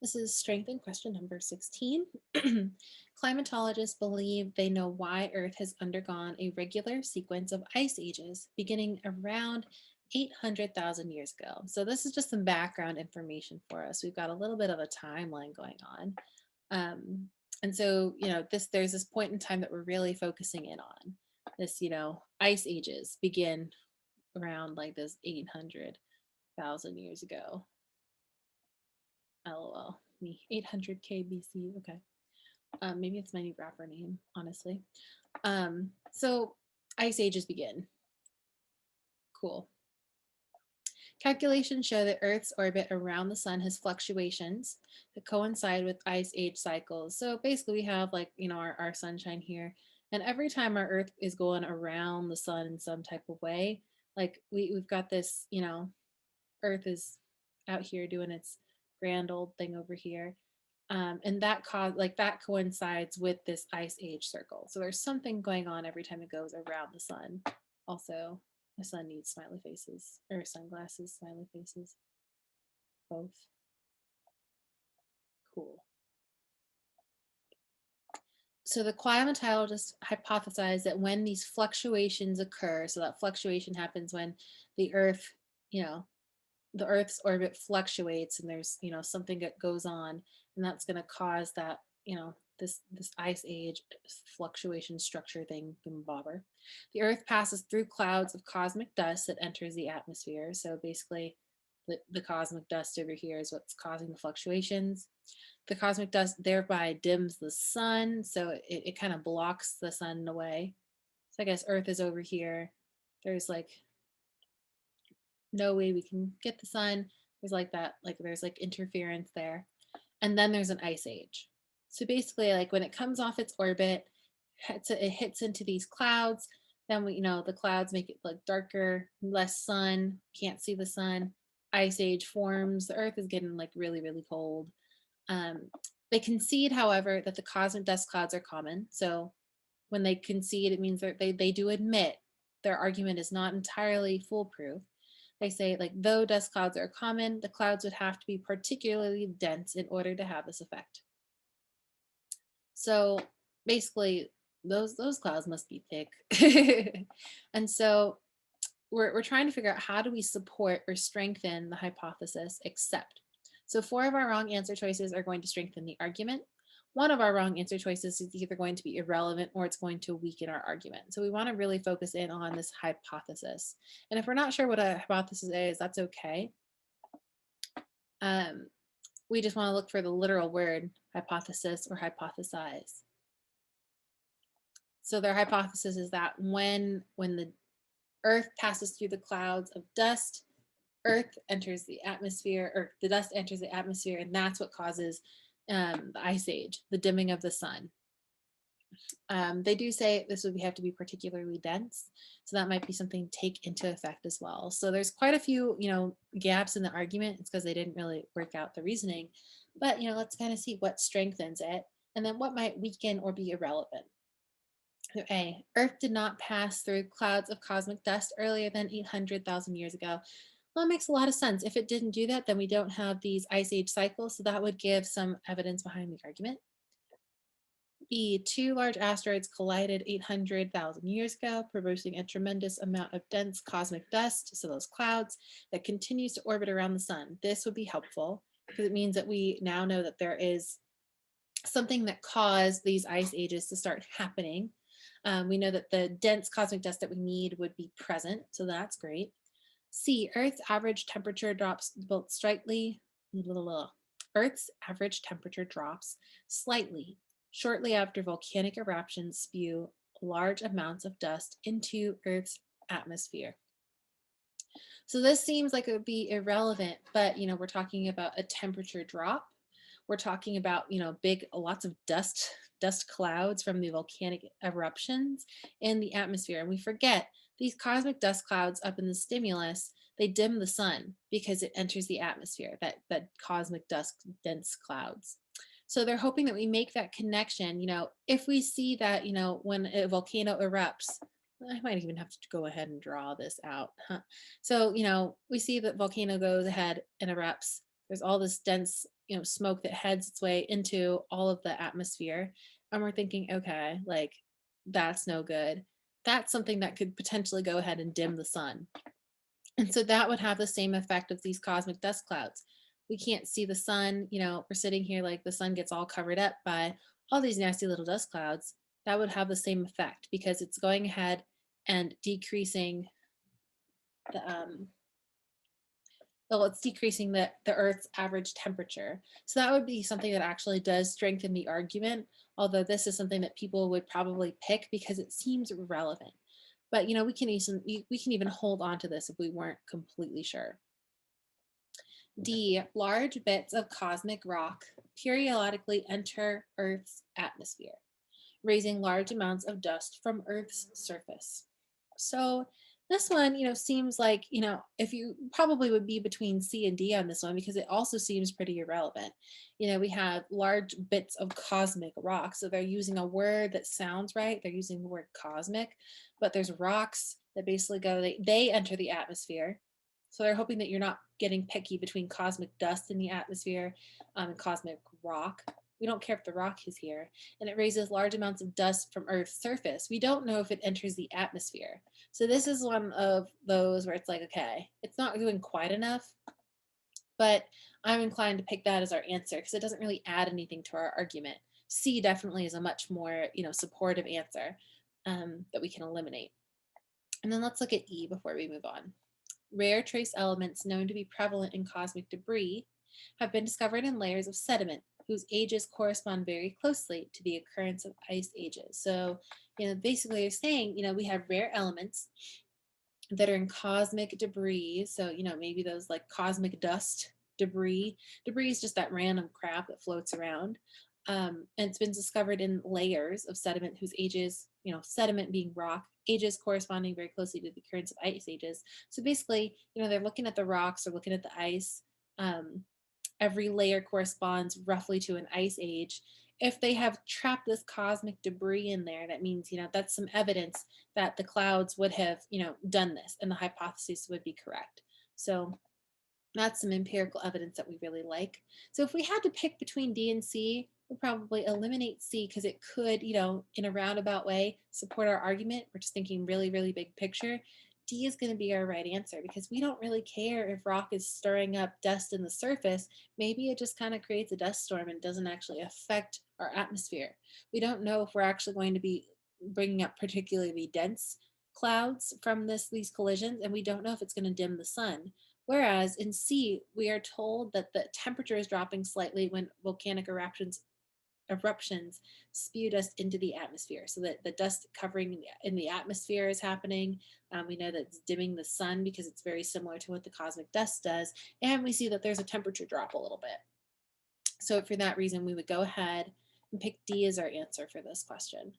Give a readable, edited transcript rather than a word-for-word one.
This is strength in question number 16. Climatologists believe they know why Earth has undergone a regular sequence of ice ages beginning around 800,000 years ago. So this is just some background information for us. We've got a little bit of a timeline going on. Um, and so, there's this point in time that we're really focusing in on. This, ice ages begin around like this 800,000 years ago. LOL, me, 800K BC. Okay. Maybe it's my new rapper name, honestly. So ice ages begin. Cool. Calculations show that Earth's orbit around the sun has fluctuations that coincide with ice age cycles. So basically we have like, our sunshine here. And every time our Earth is going around the sun in some type of way, like we've got this, Earth is out here doing its grand old thing over here. And that coincides with this ice age circle. So there's something going on every time it goes around the sun. Also, the sun needs smiley faces or sunglasses, smiley faces, both. Cool. So the climatologists hypothesize that when these fluctuations occur, so that fluctuation happens when the Earth, you know, the Earth's orbit fluctuates and there's, something that goes on, and that's going to cause that, this ice age fluctuation structure thing, bobber. The Earth passes through clouds of cosmic dust that enters the atmosphere. So basically, the cosmic dust over here is what's causing the fluctuations. The cosmic dust thereby dims the sun, so it kind of blocks the sun away. So I guess Earth is over here. There's like no way we can get the sun. There's like that, like there's like interference there. And then there's an ice age. So basically, like when it comes off its orbit, it hits into these clouds. Then the clouds make it look darker, less sun, can't see the sun. Ice age forms. The Earth is getting like really, really cold. Um, they concede, however, that the cosmic dust clouds are common. So when they concede, it means that they do admit their argument is not entirely foolproof. They say, like, though dust clouds are common, the clouds would have to be particularly dense in order to have this effect. So basically, those clouds must be thick. And so we're trying to figure out, how do we support or strengthen the hypothesis except. So 4 of our wrong answer choices are going to strengthen the argument. 1 of our wrong answer choices is either going to be irrelevant or it's going to weaken our argument. So we want to really focus in on this hypothesis. And if we're not sure what a hypothesis is, that's okay. We just want to look for the literal word hypothesis or hypothesize. So their hypothesis is that when the Earth passes through the clouds of dust, Earth enters the atmosphere, or the dust enters the atmosphere, and that's what causes the ice age, the dimming of the sun. They do say this would have to be particularly dense, so that might be something to take into effect as well. So there's quite a few, gaps in the argument. It's because they didn't really work out the reasoning, but let's kind of see what strengthens it, and then what might weaken or be irrelevant. A, Earth did not pass through clouds of cosmic dust earlier than 800,000 years ago. Well, that makes a lot of sense. If it didn't do that, then we don't have these ice age cycles, so that would give some evidence behind the argument. B, 2 large asteroids collided 800,000 years ago, producing a tremendous amount of dense cosmic dust, so those clouds, that continues to orbit around the sun. This would be helpful because it means that we now know that there is something that caused these ice ages to start happening. We know that the dense cosmic dust that we need would be present, so that's great. C, Earth's average temperature drops both slightly. Earth's average temperature drops slightly shortly after volcanic eruptions spew large amounts of dust into Earth's atmosphere. So this seems like it would be irrelevant, but we're talking about a temperature drop. We're talking about, lots of dust clouds from the volcanic eruptions in the atmosphere. And we forget these cosmic dust clouds up in the stimulus, they dim the sun because it enters the atmosphere, that cosmic dust dense clouds. So they're hoping that we make that connection, if we see that, when a volcano erupts. I might even have to go ahead and draw this out. So, we see that volcano goes ahead and erupts. There's all this dense, smoke that heads its way into all of the atmosphere. And we're thinking, okay, like that's no good. That's something that could potentially go ahead and dim the sun. And so that would have the same effect of these cosmic dust clouds. We can't see the sun, we're sitting here like the sun gets all covered up by all these nasty little dust clouds. That would have the same effect because it's going ahead and decreasing the well, it's decreasing the Earth's average temperature. So that would be something that actually does strengthen the argument, although this is something that people would probably pick because it seems relevant. But we can even hold on to this if we weren't completely sure. D. Large bits of cosmic rock periodically enter Earth's atmosphere, raising large amounts of dust from Earth's surface. So this one, seems like, if you probably would be between C and D on this one because it also seems pretty irrelevant. We have large bits of cosmic rock. So they're using a word that sounds right. They're using the word cosmic, but there's rocks that basically they enter the atmosphere. So they're hoping that you're not getting picky between cosmic dust in the atmosphere and cosmic rock. We don't care if the rock is here, and it raises large amounts of dust from Earth's surface. We don't know if it enters the atmosphere. So this is one of those where it's like, okay, it's not doing quite enough, but I'm inclined to pick that as our answer because it doesn't really add anything to our argument. C definitely is a much more, supportive answer that we can eliminate. And then let's look at E before we move on. Rare trace elements known to be prevalent in cosmic debris have been discovered in layers of sediment whose ages correspond very closely to the occurrence of ice ages. So, basically they're saying, we have rare elements that are in cosmic debris. So, maybe those like cosmic dust debris. Debris is just that random crap that floats around. And it's been discovered in layers of sediment whose ages, sediment being rock, ages corresponding very closely to the occurrence of ice ages. So basically, they're looking at the rocks or looking at the ice. Um, every layer corresponds roughly to an ice age. If they have trapped this cosmic debris in there, that means, that's some evidence that the clouds would have, done this and the hypothesis would be correct. So that's some empirical evidence that we really like. So if we had to pick between D and C, we'll probably eliminate C because it could, in a roundabout way, support our argument. We're just thinking really, really big picture. D is going to be our right answer because we don't really care if rock is stirring up dust in the surface. Maybe it just kind of creates a dust storm and doesn't actually affect our atmosphere. We don't know if we're actually going to be bringing up particularly dense clouds from these collisions, and we don't know if it's going to dim the sun. Whereas in C, we are told that the temperature is dropping slightly when volcanic eruptions spew dust into the atmosphere. So that the dust covering in the atmosphere is happening. We know that it's dimming the sun because it's very similar to what the cosmic dust does. And we see that there's a temperature drop a little bit. So for that reason, we would go ahead and pick D as our answer for this question.